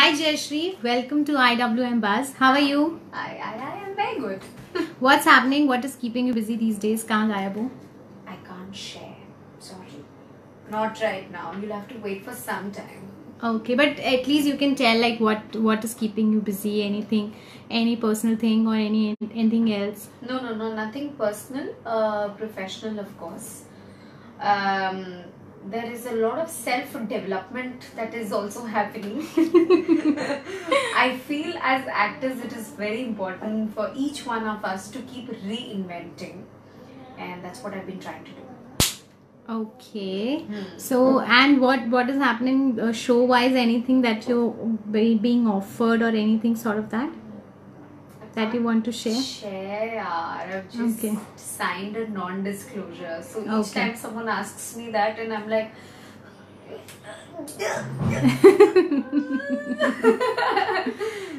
Hi Jayashree, welcome to IWM Buzz. How are you? I am very good. What's happening? What is keeping you busy these days? कहाँ गायब हो? I can't share. Sorry. Not right now. You'll have to wait for some time. Okay, but at least you can tell like what is keeping you busy. Anything, any personal thing or anything else? No, nothing personal. Professional, of course. There is a lot of self-development that is also happening. I feel as actors it is very important for each one of us to keep reinventing, and that's what I've been trying to do. Okay. So and what is happening show wise? Anything that you're being offered or anything sort of that you want to share? I've just signed a non-disclosure. So each time someone asks me that, and I'm like,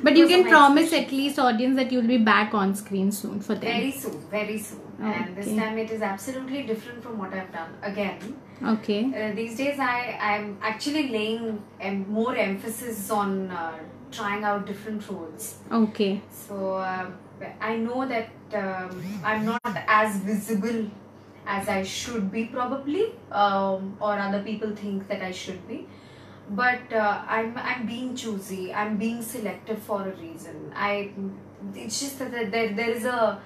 but you can promise at least audience that you'll be back on screen soon for them. Very soon. And this time it is absolutely different from what I've done again. Okay. These days I'm actually laying more emphasis on trying out different roles. Okay. So I know that I'm not as visible as I should be probably, or other people think that I should be. But I'm being choosy. I'm being selective for a reason. It's just that there is a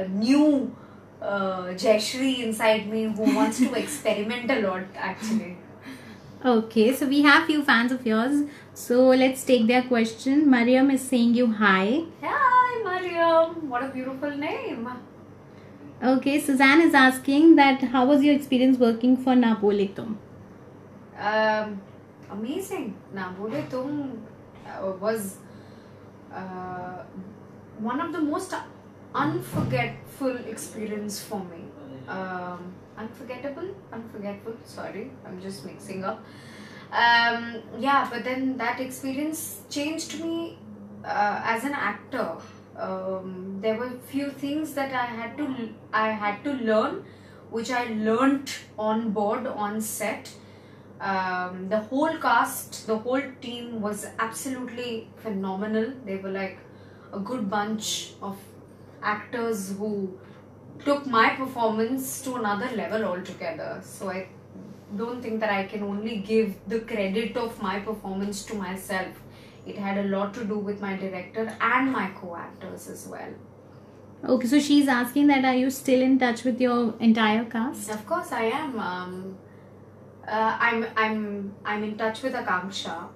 new Jayashree inside me who wants to experiment a lot actually. Okay, so we have few fans of yours. So let's take their question. Mariam is saying you hi. Hi Mariam, what a beautiful name. Okay, Suzanne is asking that how was your experience working for Na Bole Tum? Amazing. Na Bole Tum was one of the most unforgettable experience for me. Unforgettable, sorry, I'm just mixing up. Yeah, but then that experience changed me as an actor. There were few things that I had to learn, which I learnt on board, on set. The whole cast, the whole team was absolutely phenomenal. They were like a good bunch of actors who took my performance to another level altogether. So I don't think that I can only give the credit of my performance to myself. It had a lot to do with my director and my co-actors as well. Okay, so she's asking that are you still in touch with your entire cast? Of course I am. I'm in touch with Akanksha.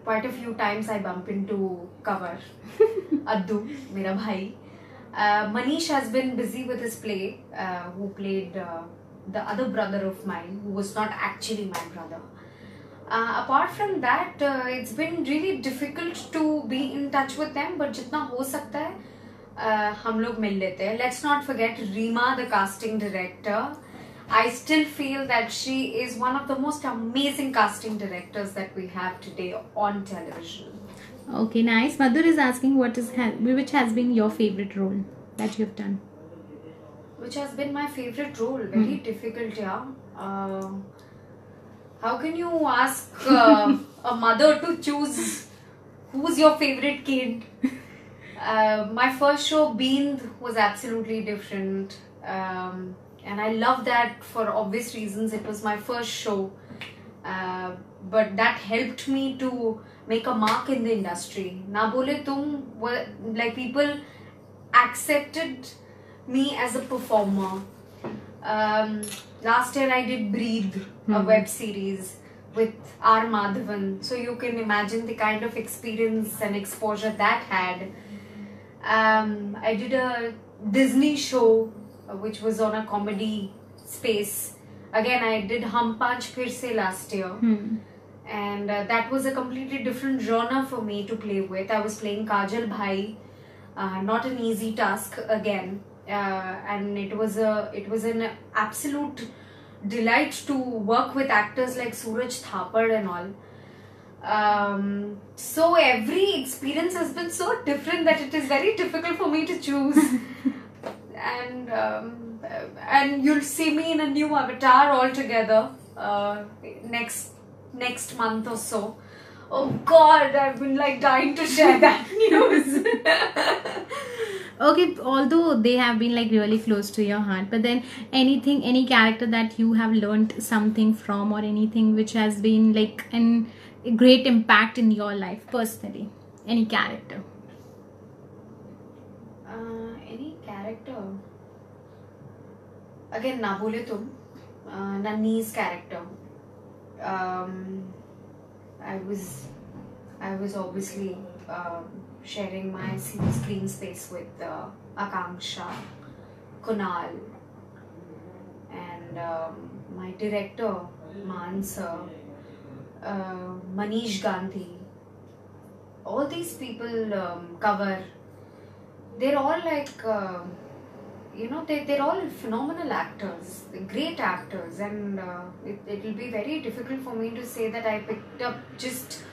Quite a few times I bump into Kavar, Addu, mera bhai. Manish has been busy with his play, who played the other brother of mine, who was not actually my brother. Apart from that, it's been really difficult to be in touch with them, but jitna ho sakta hai, hum log mil lete hai. Let's not forget Reema, the casting director. I still feel that she is one of the most amazing casting directors that we have today on television. Okay, nice. Madhur is asking which has been your favorite role that you have done? Which has been my favorite role? Very difficult, yeah. How can you ask a mother to choose who's your favorite kid? My first show, Beend, was absolutely different. And I love that for obvious reasons. It was my first show. But that helped me to make a mark in the industry. Na Bole Tum, like people accepted me as a performer. Last year I did Breathe, a web series with R. Madhavan. So you can imagine the kind of experience and exposure that had. I did a Disney show which was on a comedy space. Again, I did Hum Panch Phir Se last year. And that was a completely different genre for me to play with. I was playing Kajal Bhai. Not an easy task again. And it was an absolute delight to work with actors like Suraj Thapar and all. So every experience has been so different that it is very difficult for me to choose. And you'll see me in a new avatar altogether next next month or so. Oh God, I've been like dying to share that news. Okay, although they have been like really close to your heart, but then anything, any character that you have learned something from, or anything which has been like a great impact in your life personally, any character? Any character? Again, Na Bhole Tum, Nanni's character. I was obviously sharing my screen space with Akanksha, Kunal, and my director, Maan sir, Manish Gandhi. All these people cover. They're all like, they're all phenomenal actors, great actors, and it will be very difficult for me to say that I picked up just.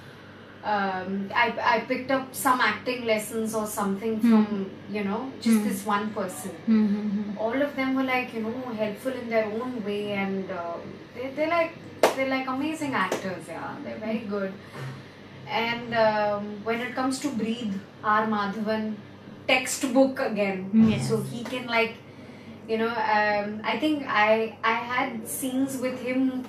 I picked up some acting lessons or something from just this one person. All of them were like helpful in their own way, and they're like amazing actors. Yeah, they're very good. And when it comes to Breathe, R. Madhavan, textbook again. Yes. So he can like I think I had scenes with him.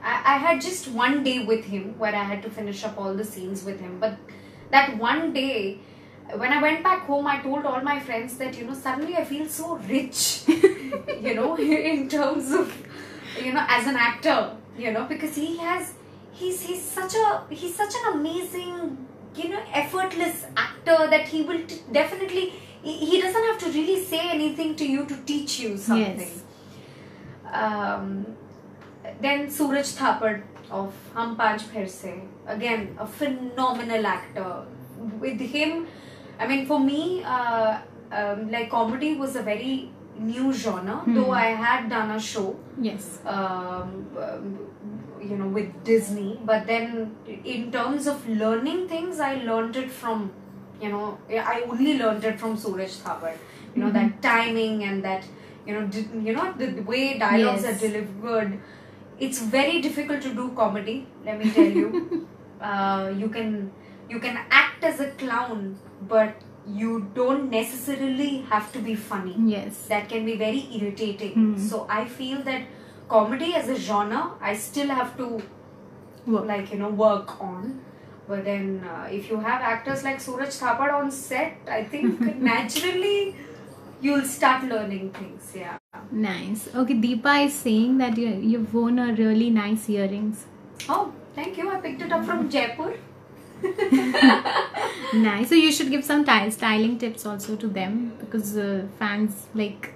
I had just one day with him where I had to finish up all the scenes with him. But that one day, when I went back home, I told all my friends that, suddenly I feel so rich, in terms of, as an actor, because he's such an amazing, effortless actor that he will definitely, he doesn't have to really say anything to you to teach you something. Yes. Then Suraj Thapar of Hum Panch Phir Se, again a phenomenal actor. With him, I mean, for me, like comedy was a very new genre. Though I had done a show, yes, with Disney. But then, in terms of learning things, I learned it from, I only learned it from Suraj Thapar. That timing and that, the way dialogues are delivered. It's very difficult to do comedy, let me tell you. You can act as a clown, but you don't necessarily have to be funny. Yes. That can be very irritating. So I feel that comedy as a genre, I still have to work on. But then if you have actors like Suraj Thapar on set, I think naturally you'll start learning things. Yeah. Nice. Okay, Deepa is saying that you've worn a really nice earrings. Oh, thank you. I picked it up from Jaipur. Nice. So you should give some styling tips also to them, because fans like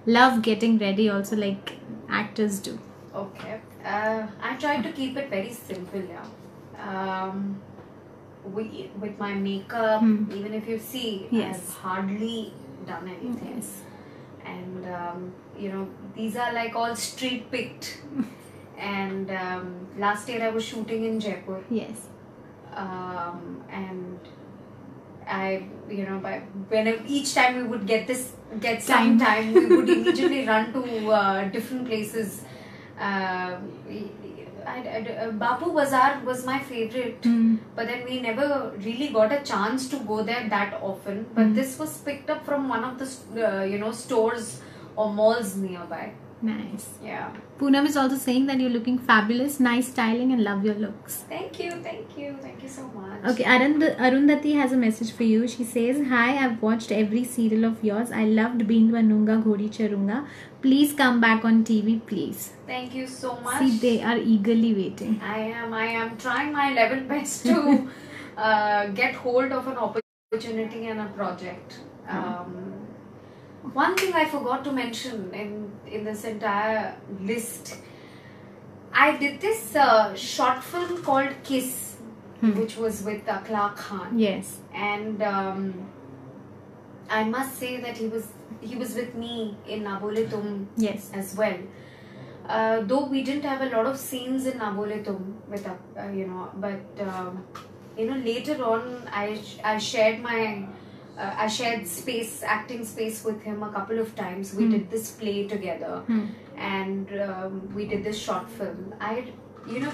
love getting ready also, like actors do. Okay. I try to keep it very simple. Yeah. With my makeup, even if you see, I've hardly done anything. Yes. And these are like all street picked. And last year I was shooting in Jaipur. Yes. And I, whenever each time we would get some time, we would immediately run to different places. Bapu Bazaar was my favorite, but then we never really got a chance to go there that often. But this was picked up from one of the stores or malls nearby. Nice. Yeah. Poonam is also saying that you're looking fabulous, nice styling, and love your looks. Thank you so much. Okay, Arundhati has a message for you. She says, "Hi, I've watched every serial of yours. I loved Bindu Anunga Ghodi Charunga. Please come back on TV, please." Thank you so much. See, they are eagerly waiting. I am trying my level best to get hold of an opportunity and a project. One thing I forgot to mention in this entire list, I did this short film called Kiss, which was with Clark Khan. Yes. And I must say that he was with me in Na Bhole Tum as well. Though we didn't have a lot of scenes in Na Bhole Tum with later on I shared my acting space with him a couple of times. We did this play together, and we did this short film. you know,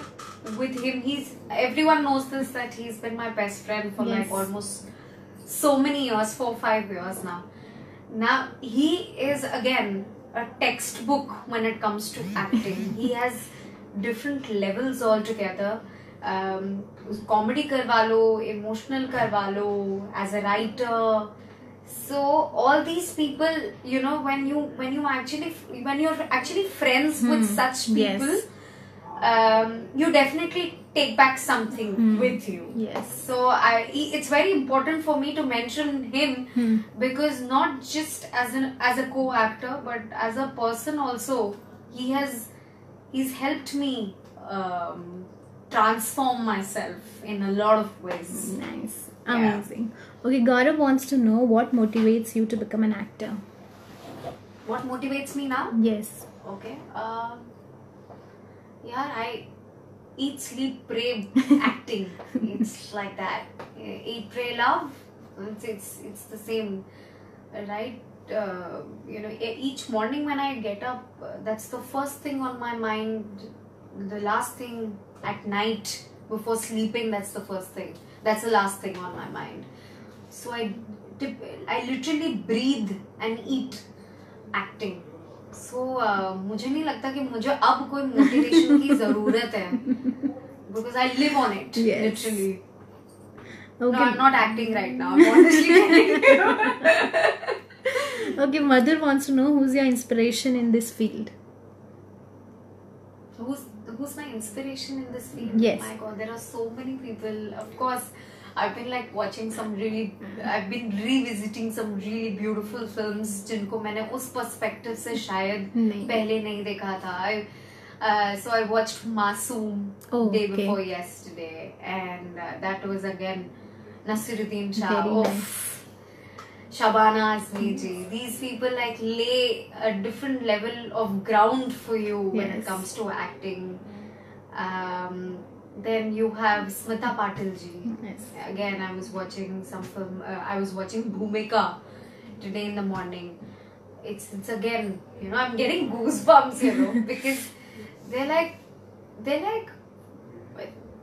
with him, everyone knows this, that he's been my best friend for Yes. like almost so many years, 4-5 years now. Now he is again a textbook when it comes to acting. He has different levels altogether. Comedy करवा लो, emotional करवा लो, as a writer. So all these people, you know, when you're actually friends with such people, Yes. you definitely take back something with you. Yes. So it's very important for me to mention him because not just as a co-actor, but as a person also, he's helped me transform myself in a lot of ways. Nice. Yeah. Amazing. Okay, Gaurav wants to know what motivates you to become an actor. What motivates me now? Yes. Okay. Yeah, I eat, sleep, pray, acting. It's like that. Eat, pray, love. It's the same, right? You know, each morning when I get up, that's the first thing on my mind. The last thing at night before sleeping, that's the first thing. That's the last thing on my mind. So I literally breathe and eat acting. So मुझे नहीं लगता कि मुझे अब कोई motivation की जरूरत है, because I live on it. Yes. Literally. Okay. No, I'm not acting right now. I'm honestly telling you. Okay, Mother wants to know who's your inspiration in this field. Who's my inspiration in this field? Yes. My God, there are so many people. Of course, I've been like watching I've been revisiting some really beautiful films जिनको मैंने उस perspective से शायद पहले नहीं देखा था. So I watched Masoom day before yesterday, and that was again Nasiruddin Shah. Very nice. Shabana Azmi ji. These people like lay a different level of ground for you when it comes to acting. Then you have Smita Patil ji. Yes. Again, I was watching some film. I was watching Bhumika today in the morning. It's again, you know, I'm getting goosebumps, you know, because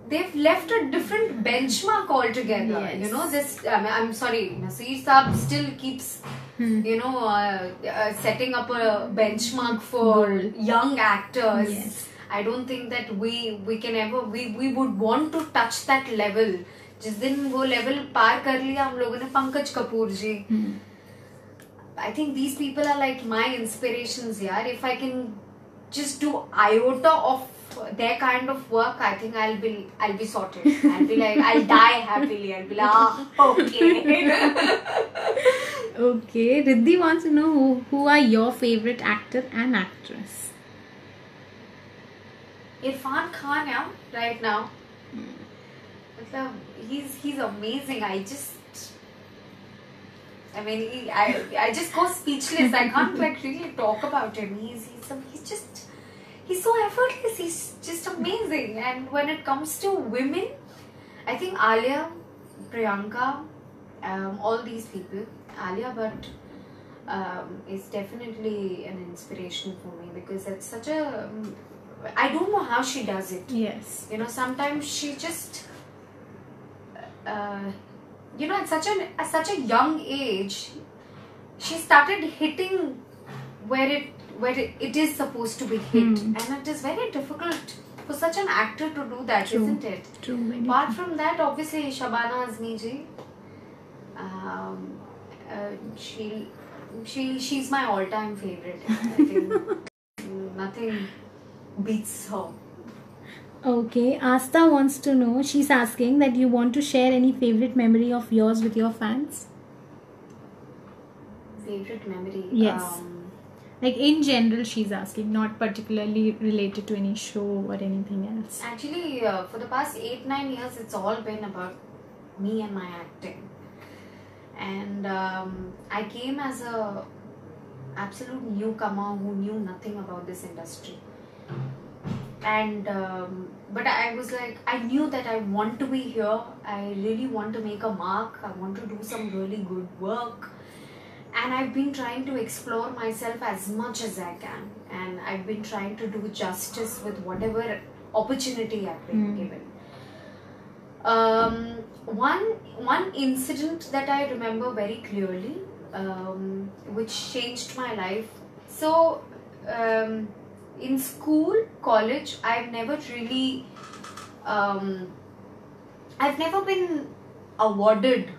they've left a different benchmark altogether. Yes. You know, I'm sorry, Nasir Saab still keeps, you know, setting up a benchmark for young actors. Yes. I don't think that we can ever, we would want to touch that level. जिस दिन वो level पार कर लिया हम लोगों ने, पंकज कपूर जी. I think these people are like my inspirations, yaar. If I can just do iota of their kind of work, I think I'll be sorted. I'll be like, I'll die happily. I'll be like, okay. Okay, Riddhi wants to know who are your favorite actor and actress. Irfan Khan, yeah, right now. He's amazing. I just go speechless. I can't like really talk about him. He's so effortless. He's just amazing. And when it comes to women, I think Alia, Priyanka, all these people. Alia Bhatt is definitely an inspiration for me because it's such a... I don't know how she does it. Yes. You know, sometimes she just... you know, at such a young age, she started hitting where it is supposed to be hit, and it is very difficult for such an actor to do that, isn't it? True. Apart from that, obviously Shabana Azmi ji, she's my all-time favorite. I think nothing beats her. Okay, Asta wants to know, she's asking that you want to share any favorite memory of yours with your fans? Favorite memory? Yes. Like in general, she's asking, not particularly related to any show or anything else. Actually, for the past 8-9 years, it's all been about me and my acting. And I came as a absolute newcomer who knew nothing about this industry. And but I was like, I knew that I want to be here. I really want to make a mark. I want to do some really good work. And I've been trying to explore myself as much as I can. And I've been trying to do justice with whatever opportunity I've been given. One incident that I remember very clearly, which changed my life. So in school, college, I've never really I've never been awarded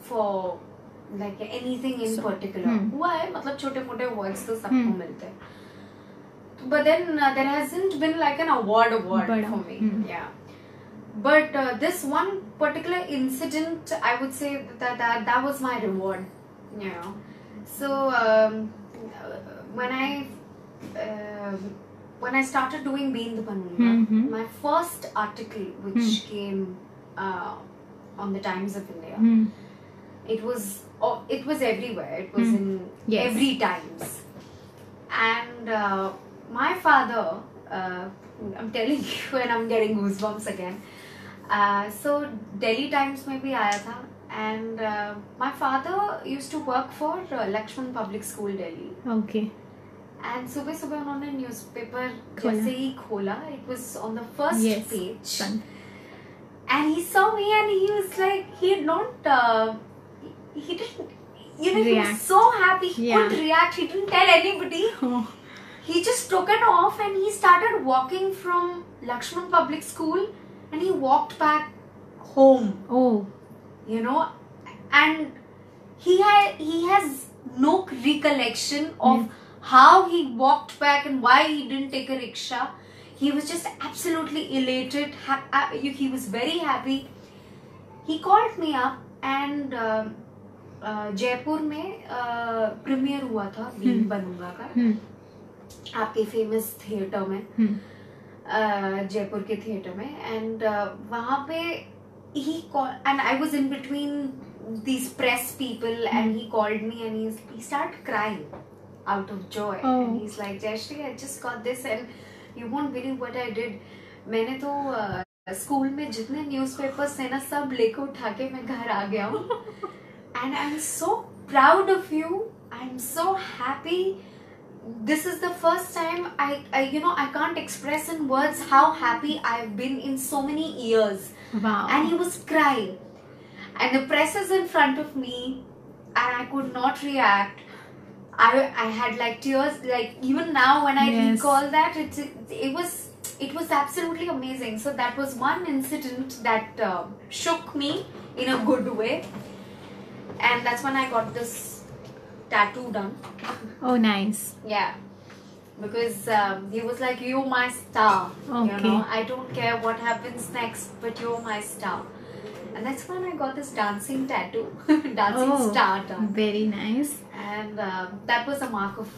for like anything in particular. हुआ है, मतलब छोटे मोटे awards तो सबको मिलते हैं. But then there hasn't been like an award for me. Yeah. But this one particular incident, I would say that was my reward. You know. So when I started doing Bean the Banunga, my first article which came on the Times of India, it was everywhere. It was in every Times, and my father, I'm telling you, and I'm getting goosebumps again. So Delhi Times में भी आया था, and my father used to work for Lakshman Public School, Delhi. Okay. And सुबह सुबह उन्होंने newspaper जैसे ही खोला, it was on the first page, and he saw me and he was like, he didn't, he was so happy, he couldn't react, he didn't tell anybody. He just took it off and he started walking from Lakshman Public School and he walked back home. Oh. You know, and he has no recollection of how he walked back and why he didn't take a rickshaw. He was just absolutely elated. He was very happy. He called me up and Jaipur में premiere हुआ था been बनूंगा का, आपके famous theatre में, जयपुर के theatre में, and वहाँ पे he called, and I was in between these press people, and he called me and he started crying out of joy. And he's like, Jayashree, I just got this and you won't believe what I did. मैंने तो school में जितने newspapers थे ना सब लेके उठा के मैं घर आ गया हूँ. And I'm so proud of you. I'm so happy. This is the first time I can't express in words how happy I've been in so many years. Wow. And he was crying. And the press is in front of me and I could not react. I had like tears, like even now when I recall that, it was absolutely amazing. So that was one incident that shook me in a good way. And that's when I got this tattoo done. Oh, nice. Yeah. Because he was like, you're my star. Okay. You know, I don't care what happens next, but you're my star. And that's when I got this dancing tattoo, dancing star done. Very nice. And that was a mark of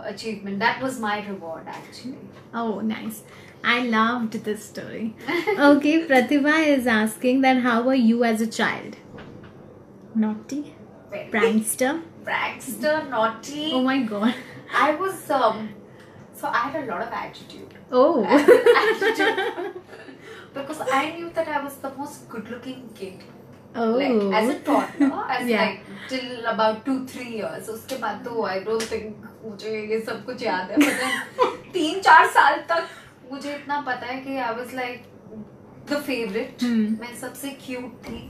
achievement. That was my reward actually. Oh, nice. I loved this story. Okay, Pratibha is asking that how were you as a child? Naughty? Prankster? Prankster, naughty. Oh my god. I was, so I had a lot of attitude. Oh. Attitude. Because I knew that I was the most good-looking kid. Oh. Like, as a toddler, like till about 2-3 years. उसके बाद तो I don't think मुझे ये सब कुछ याद है. But then 3-4 साल तक मुझे इतना पता है कि I was like the favorite. मैं सबसे cute थी.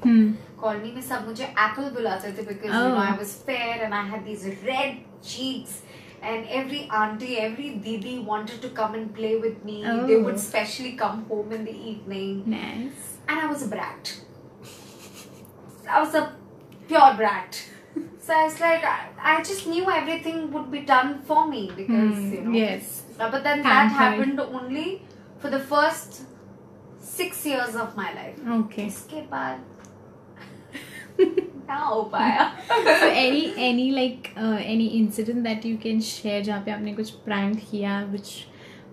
कॉलोनी में सब मुझे apple बुलाते थे because you know I was fair and I had these red cheeks. And every auntie, every didi wanted to come and play with me. They would specially come home in the evening. Nice. And I was a brat. I was a pure brat. So I was like, I just knew everything would be done for me because, you know. Yes. But then that happened only for the first 6 years of my life. Okay. Uske baad ना हो पाया. So any incident that you can share जहाँ पे आपने कुछ prank किया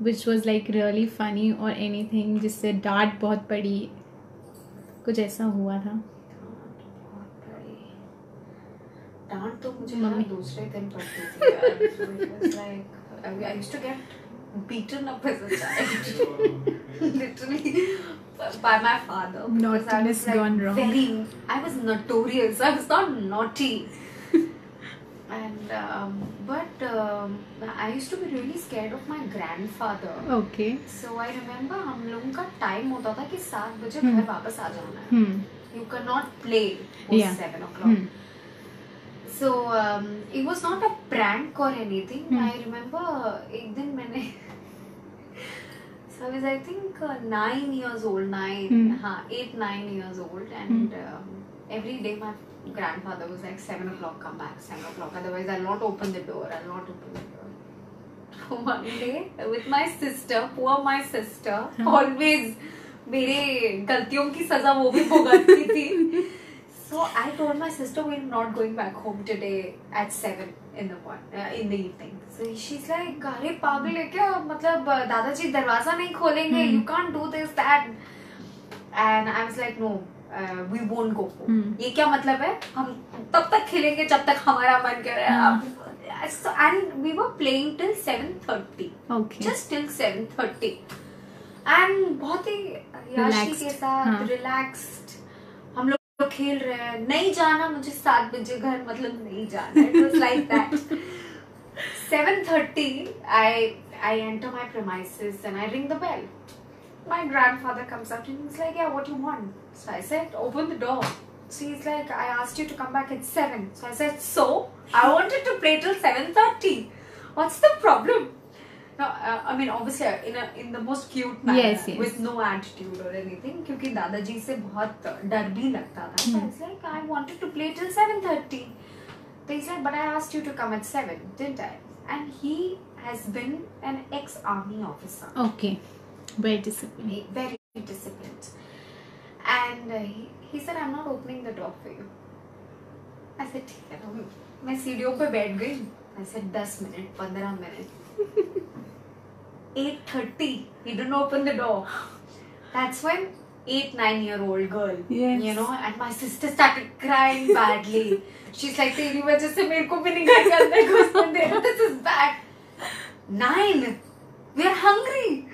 which was like really funny or anything जिससे डांट बहुत पड़ी, कुछ ऐसा हुआ था? डांट तो मुझे हर दूसरे दिन पड़ती थी यार. It was like I used to get beaten up as a child. Literally by my father. Naughtiness gone wrong. I was notorious. I was not naughty. And but I used to be really scared of my grandfather. Okay. So I remember हम लोगों का time होता था कि 7 बजे Hmm. घर वापस आ जाना है. You cannot play post Yeah. 7 o'clock. So it was not a prank or anything. I remember एक दिन मैंने so I was I think 9 years old, 8-9 years old, and every day my grandfather was like 7 o'clock, come back 7 o'clock, otherwise I'll not open the door. So one day with my sister, poor my sister, always मेरे गलतियों की सजा वो भी भुगतती थी. So I told my sister we're not going back home today at 7 in the evening. So she's like, अरे पागल है क्या, मतलब दादाजी दरवाजा नहीं खोलेंगे, you can't do this that. And I was like, no, we won't go home. ये क्या मतलब है, हम तब तक खेलेंगे जब तक हमारा मन करे. So, and we were playing till 7:30. Okay. Just till 7:30. And बहुत ही याशी के साथ relaxed. हम लोग खेल रहे हैं, नहीं जाना मुझे 7 बजे घर, मतलब नहीं जाना. It was like that. 7:30, I enter my premises and I ring the bell. My grandfather comes out and he's like, yeah, what do you want? So I said, open the door. So he's like, I asked you to come back at 7. So I said, so? I wanted to play till 7:30. What's the problem? No, I mean, obviously, in the most cute manner, yes. With no attitude or anything. क्योंकि दादाजी से बहुत डर भी लगता था. So I was like, I wanted to play till 7:30. So he said, but I asked you to come at 7, didn't I? And he has been an ex-army officer. Okay. Very disciplined. Very disciplined. And he said, I'm not opening the door for you. I said, ठीक है. मैं सीढ़ियों पे बैठ गई. I said, 10 minutes, 15 minutes. 8:30, he didn't open the door. That's when 8-9-year-old girl, yes. You know, and my sister started crying badly. She's like, तेरी वजह से मेरे को भी नहीं घर के अंदर घुसने दे रहे. This is bad. 9, we are hungry.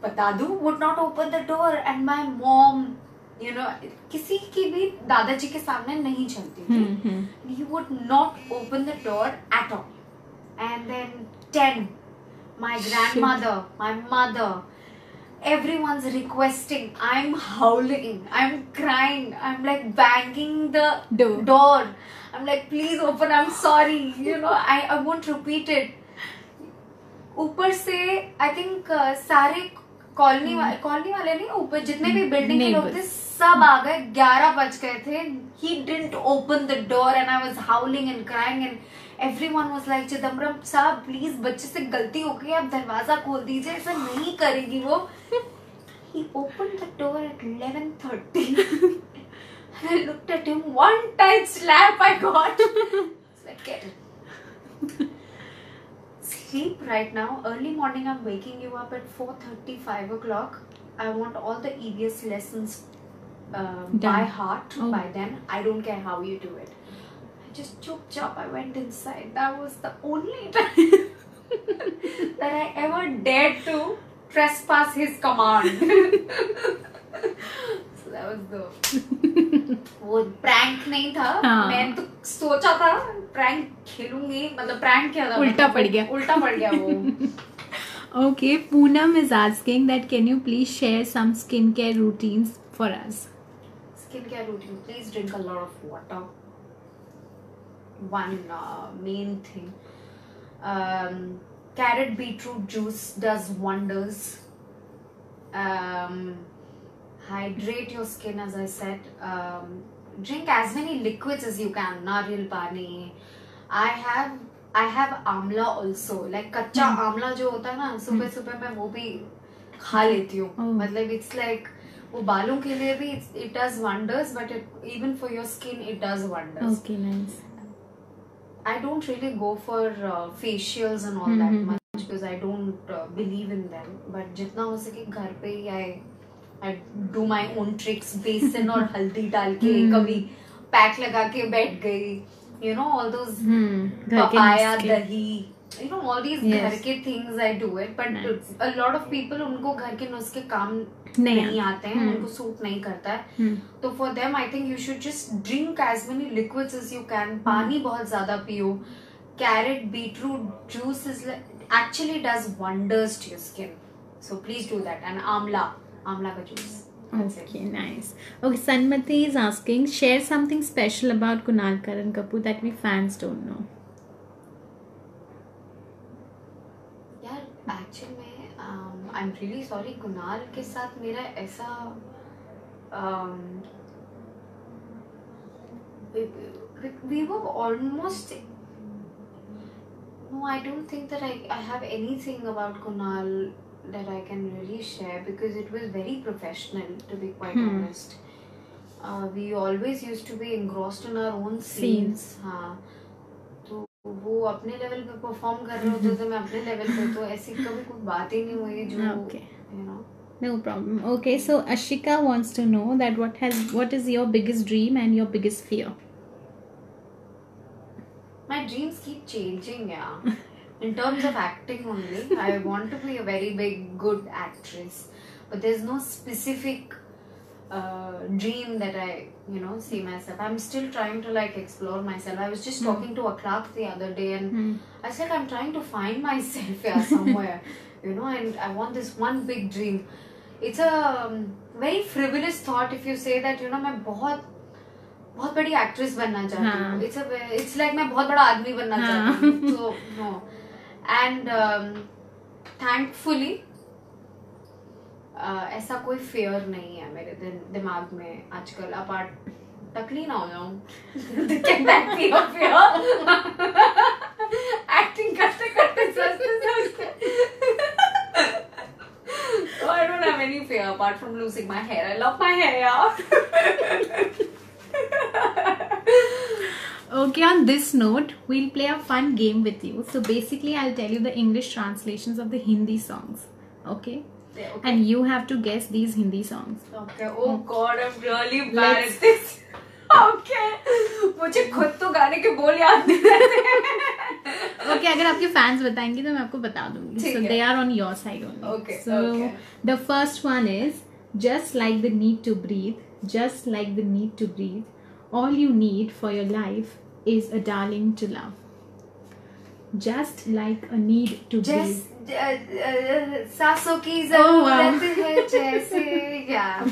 But Dadu would not open the door, and my mom, you know, किसी की भी दादाजी के सामने नहीं चलती थी. He would not open the door at all. And then 10, my grandmother, my mother, everyone's requesting. I'm howling, I'm crying, I'm like banging the door. I'm like, please open, I'm sorry, you know, I won't repeat it. ऊपर से I think सारे colony वाले नहीं, ऊपर जितने भी building के लोग थे सब आ गए. 11 बज गए थे. He didn't open the door and I was howling and crying and everyone was like, Chidambaram साहब प्लीज, बच्चे से गलती हो गई, आप दरवाजा खोल दीजिए, ऐसा नहीं करेगी वो. He opened the door at 11:30. And I looked at him, one tight slap I got. It's like, get it. Sleep right now. Early morning I'm waking you up at 4:30, 5 o'clock. I want all the EVS lessons by heart by then. I don't care how you do it. I just choked up. I went inside. That was the only time that I ever dared to trespass his command. So that was the वो prank नहीं था. मैं तो सोचा था prank खेलूंगी, मतलब prank क्या था, उल्टा पड़ गया वो. Okay, Poonam is asking that can you please share some skincare routines for us? Skincare routine, please drink a lot of water. One main thing. Carrot beetroot juice does wonders. Hydrate your skin, as I said. Drink as many liquids as you can. Nariyal pani. I have amla also. Like कच्चा आमला जो होता है ना, सुबह सुबह मैं वो भी खा लेती हूँ. मतलब it's like वो बालों के लिए भी it does wonders, but even for your skin it does wonders. Okay, nice. I don't really go for facials and all that much because I don't believe in them. But जितना हो सके घर पे ही I do my own tricks. बेसन और हल्दी डाल के कभी पैक लगा के बैठ गई. You know all those papaya, dahi, you know, all these Yes. घर के things I do it, but Nice. a lot of people उनको घर के नुस्खे काम नहीं नहीं आते हैं, उनको सूट नहीं करता है. तो for them I think you should just drink as many liquids as you can. पानी बहुत ज्यादा पियो. Carrot, beetroot juice is actually does wonders to your skin. So please do that. And amla ka juice. That's Okay, nice. Okay, Sanmati is asking, share something special about Kunal Karan Kapoor that we fans don't know. यार actually में I am really sorry, Kunal के साथ मेरा ऐसा we were almost, no, I don't think that I have anything about Kunal that I can really share, because it was very professional, to be quite honest. We always used to be engrossed in our own scenes. हाँ, तो वो अपने level पे perform कर रहे होते थे, मैं अपने लेवल पे, तो ऐसी कभी कोई बात ही नहीं हुई जो you know. No problem. Okay, so Ashika wants to know that what is your biggest dream and your biggest fear? My dreams keep changing, yeah. In terms of acting only, I want to be a very big, good actress. But there's no specific dream that I, you know, see myself. I'm still trying to like explore myself. I was just talking to Akhlaq the other day, and I said I'm trying to find myself somewhere, you know, and I want this one big dream. It's a very frivolous thought if you say that, you know, मैं बहुत बड़ी actress बनना चाहती हूँ. It's like मैं बहुत बड़ा आदमी बनना चाहती हूँ. So no. And thankfully ऐसा कोई fear नहीं है मेरे दिमाग में आजकल, अपार्ट टकली ना हो जाऊँ. Get that fear. Acting करते करते सोचते. So I don't have any fear apart from losing my hair. I love my hair, yeah. Okay, on this note, we'll play a fun game with you. So basically, I'll tell you the English translations of the Hindi songs. Okay? Yeah, okay. And you have to guess these Hindi songs. Okay. Oh God, I'm really bad at this. Okay. मुझे खुद तो गाने के बोल याद नहीं रहते. Okay, अगर आपके fans बताएंगे तो मैं आपको बता दूंगी. So they are on your side only. Okay. So okay. The first one is just like the need to breathe. Just like the need to breathe. All you need for your life is a darling to love. Just like a need to breathe. सांसों की ज़रूरत है जैसे, yeah.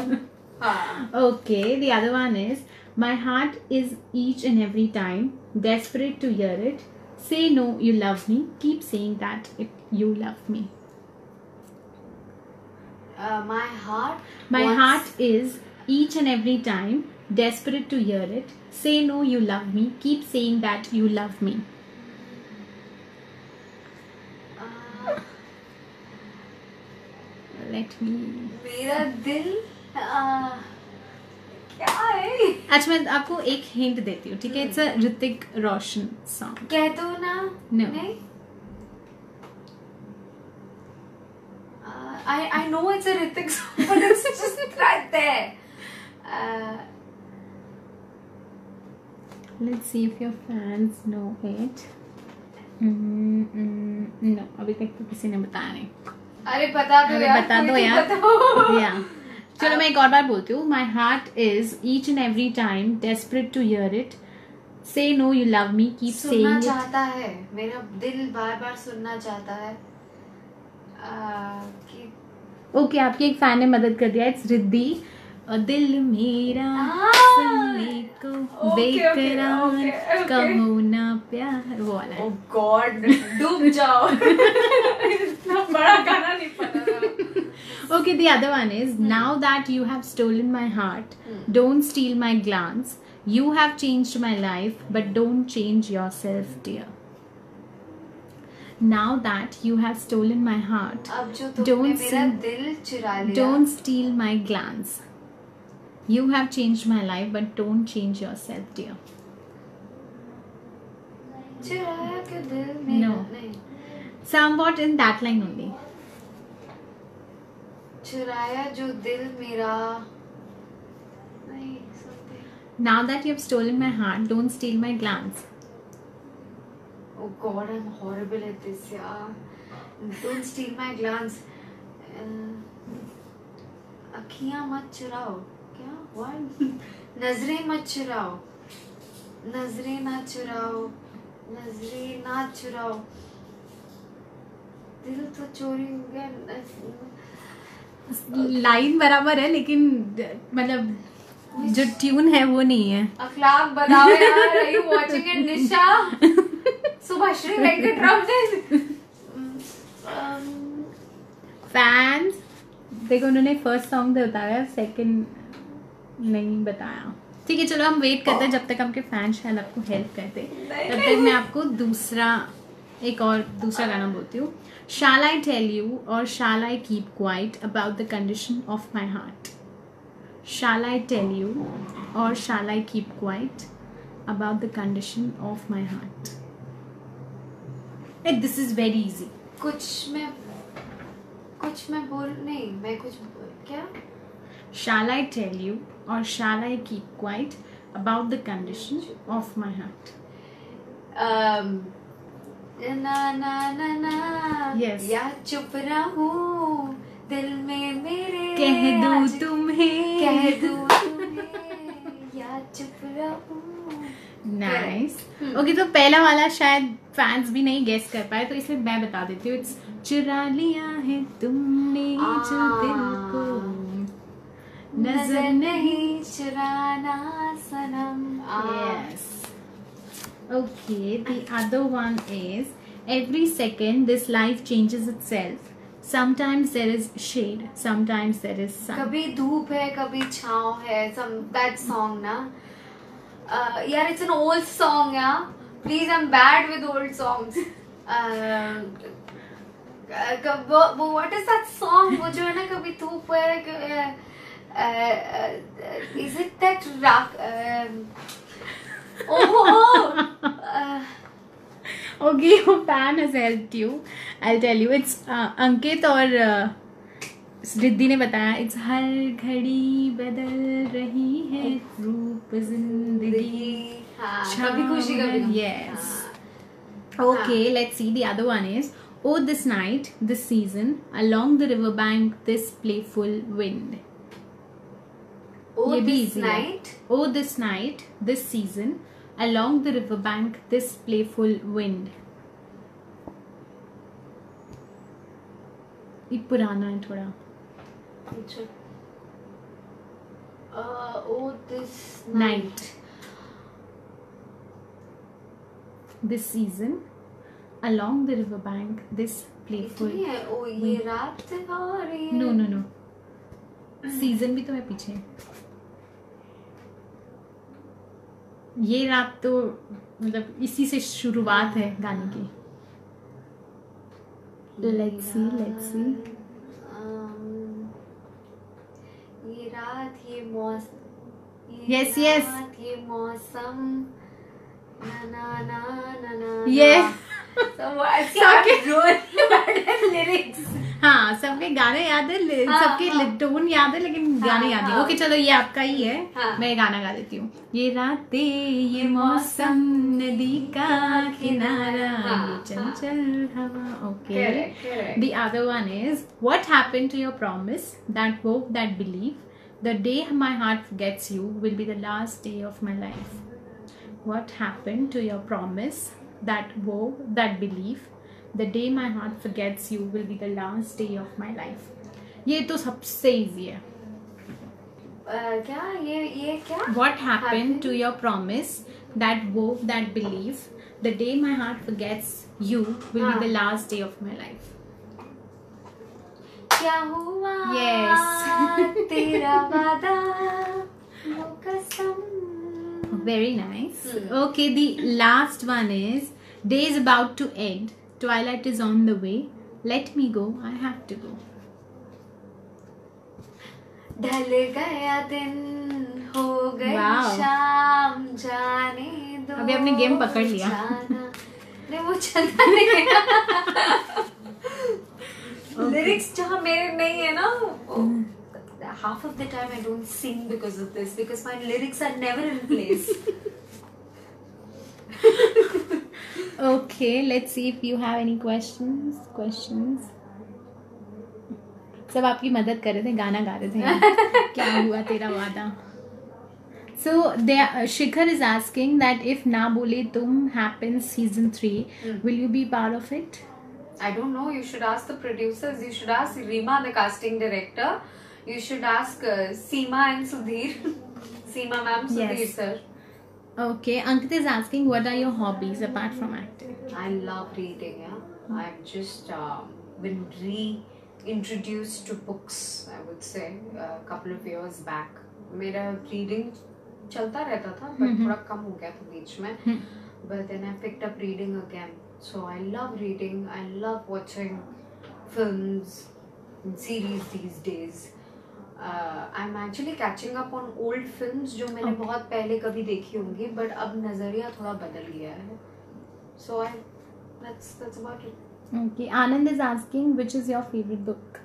Okay, the other one is my heart is each and every time desperate to hear it. Say no, you love me. Keep saying that if you love me. My heart is each and every time desperate to hear it. Say no, you love me. Keep saying that you love me. Let me. मेरा दिल क्या है? अच्छा, मैं आपको एक hint देती हूँ, ठीक है? It's a Hrithik Roshan song. कह दो ना. No. नहीं. I know it's a Hrithik song, but it's just right there. Let's see if your fans know it. No, अभी तक तो किसी ने बताया नहीं. अरे बता दो यार. बता दो यार. Yeah. चलो मैं एक और बार बोलती हूँ. My heart is each and every time desperate to hear it. Say no, you love me. Keep saying it. सुनना चाहता है. मेरा दिल बार बार सुनना चाहता है. ओके, आपकी एक फैन ने मदद कर दिया. इट्स रिद्धि. दिल मेरा सुनने को बेकरार, कहो ना प्यार, वो वाला. ओह गॉड, डूब जाओ. इतना बड़ा गाना नहीं पता. Okay, the other one is now that you have stolen my heart, don't steal my glance. You have changed my life, but don't change yourself, dear. Now that you have stolen my heart, don't steal my glance. You have changed my life, but don't change yourself, dear. No. Somewhat in that line only. चुराया जो दिल मेरा. Now that you have stolen my heart, don't steal my glance. Oh God, I'm horrible at this, yeah. Don't steal my glance. अखियाँ मत चुराओ. क्या? What? नजरें मत चुराओ. नजरें ना चुराओ. नजरें ना चुराओ. दिल तो चोरी हो गया. लाइन बराबर है लेकिन मतलब जो ट्यून है वो नहीं है. अखलाक बताओ यार. Are you watching it, Nisha? Subhashri Venkatramanan. Fans देखो उन्होंने फर्स्ट सॉन्ग तो बताया, सेकंड नहीं बताया. ठीक है चलो हम वेट करते हैं जब तक आपके फैंस शायद आपको हेल्प करते. तब तक मैं आपको एक और दूसरा गाना बोलती हूँ. Shall I tell you or shall I keep quiet about the condition of my heart? Shall I tell you or shall I keep quiet about the condition of my heart? This is very easy. कुछ मैं बोल नहीं, मैं कुछ क्या? Shall I tell you or shall I keep quiet about the condition of my heart? ना ना ना ना. Yes. या चुप रहूं दिल में मेरे. कह दूं तुम्हें या चुप रहूं. नाइस. ओके तो पहला वाला शायद फैंस भी नहीं गेस कर पाए तो इसलिए मैं बता देती हूँ. इट्स चुरा लिया है तुमने जो दिल को, नजर नहीं चुराना सनम. Yes. Okay, the other one is every second this life changes itself. Sometimes there is shade, sometimes there is sun. कभी धूप है कभी छाँव है. That song ना. यार it's an old song yeah. Please, I'm bad with old songs. What is that song? वो जो है ना कभी धूप है. Is it that rock? Okay, your fan has helped you. I'll tell you. It's अंकित और रिद्धि ने बताया. It's हर घड़ी बदल रही है रूप जिंदगी. कभी खुशी कभी गम. Yes. Okay, let's see. The other one is oh this night, this season, along the riverbank, this playful wind. Oh ये भी this easy है. night. Oh this night, this season, along the riverbank, this playful wind. ये पुराना है थोड़ा. Oh this Night. This season, along the riverbank, this playful. नहीं है. ओ ये रात और ये. No. सीजन भी तो है पीछे. ये रात तो मतलब इसी से शुरुआत है गाने की. Let's see. ये रात ये मौसम. Yes. ये मौसम. ना. Yes. सबके लिरिक्स. हाँ सबके गाने याद है. सबके टोन याद है लेकिन गाने याद नहीं. ओके चलो ये आपका ही है. मैं गाना गा देती हूँ. ये रातें ये मौसम नदी का किनारा ये चंचल हवा. Okay. The other one is what happened to your promise, that hope, that belief, the day my heart forgets you will be the last day of my life. What happened to your promise, that hope, that belief, the day my heart forgets you will be the last day of my life. ये तो सबसे easy है. क्या ये क्या? What happened to your promise, that hope, that belief, the day my heart forgets you will be the last day of my life. क्या हुआ? Yes. तेरा वादा वो कसम. Very nice. Okay, the last one is day is about to end, twilight is on the way, let me go, I have to go. ढल गया दिन हो गई Wow. शाम जाने दो. अभी आपने गेम पकड़ लिया. नहीं वो चलता नहीं. लिरिक्स जहाँ मेरे नहीं है ना. Half of the time I don't sing because of this, because my lyrics are never in place. Okay, let's see if you have any questions. सब आपकी मदद कर रहे थे, गाना गा रहे थे. क्या हुआ तेरा वादा? So Shikhar is asking that if Na Bole Tum happens season 3, will you be part of it? I don't know. You should ask the producers. You should ask Rima, the casting director. You should ask Seema and Sudhir. Seema ma'am, Sudhir Yes. sir. Okay, Ankit is asking what are your hobbies apart from acting? I love reading. Yeah, I've just been reintroduced to books. I would say a couple of years back. मेरा reading चलता रहता था, but थोड़ा कम हो गया था बीच में. But then I picked up reading again. So I love reading. I love watching films and series these days. I'm actually catching up on old films जो मैंने बहुत पहले कभी देखी होंगी, but अब नजरिया थोड़ा बदल गया है. So that's about it. Okay, Anand is asking which is your favorite book?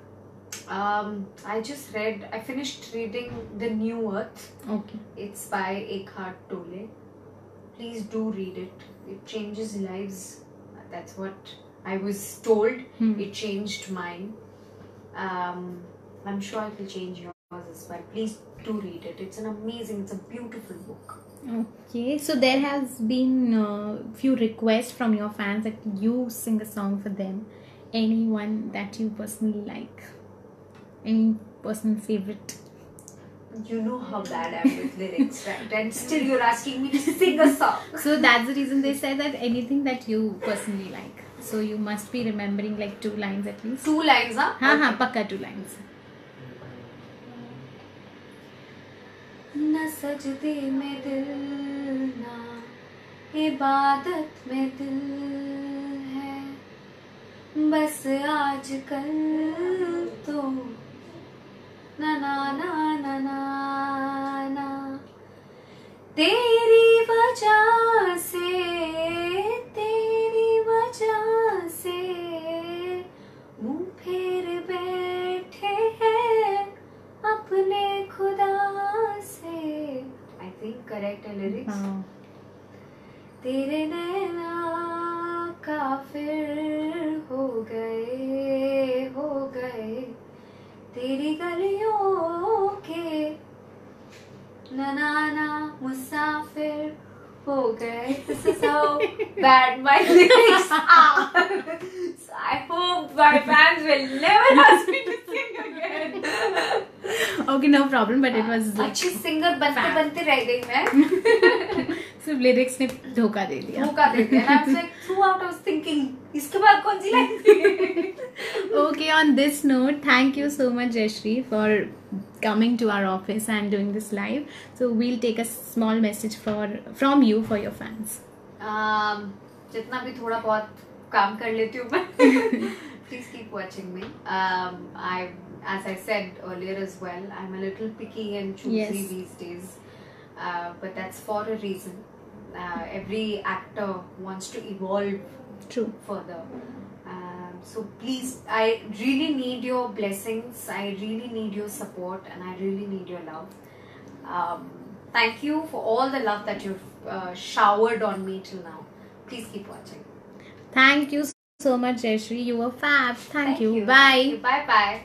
I finished reading The New Earth. Okay. It's by Eckhart Tolle. Please do read it. It changes lives. That's what I was told. It changed mine. I'm sure it will change yours as well. Please do read it. It's a beautiful book. Okay, so there has been few requests from your fans that you sing a song for them. Anyone that you personally like? Any personal favorite? You know how bad I am with lyrics, right? And still you're asking me to sing a song. So that's the reason they said that anything that you personally like. So you must be remembering like 2 lines at least. 2 lines, huh? हाँ, पक्का 2 lines. न सजदे में दिल ना इबादत में दिल है, बस आजकल तो ना ना ना ना ना ना, तेरी वजह से मुंह फेर बैठे हैं अपने खुदा से. I think correct है lyrics. Wow. तेरे नैना काफिर हो गए तेरी गलियों के ननाना मुसाफिर हो गए. This is how bad my lyrics are. So I hope my fans will never ask me to sing again. Okay, no problem, but it was like अच्छी सिंगर बनते रह गई मैं. सिर्फ लिरिक्स ने धोखा दे दिया. And I was like, throughout I was thinking, इसके बाद कौन सी लाइन थी? Okay, on this note, thank you so much, Jayashree, for coming to our office and doing this live. So we'll take a small message from you for your fans. जितना भी थोड़ा बहुत काम कर लेती हूँ मैं. Please keep watching me. As I said earlier as well, I'm a little picky and choosy these days. But that's for a reason. Every actor wants to evolve further. So please, I really need your blessings. I really need your support, and I really need your love. Thank you for all the love that you've showered on me till now. Please keep watching. Thank you so much, Jayashree. You were fab. Thank you. Bye. Bye. Bye.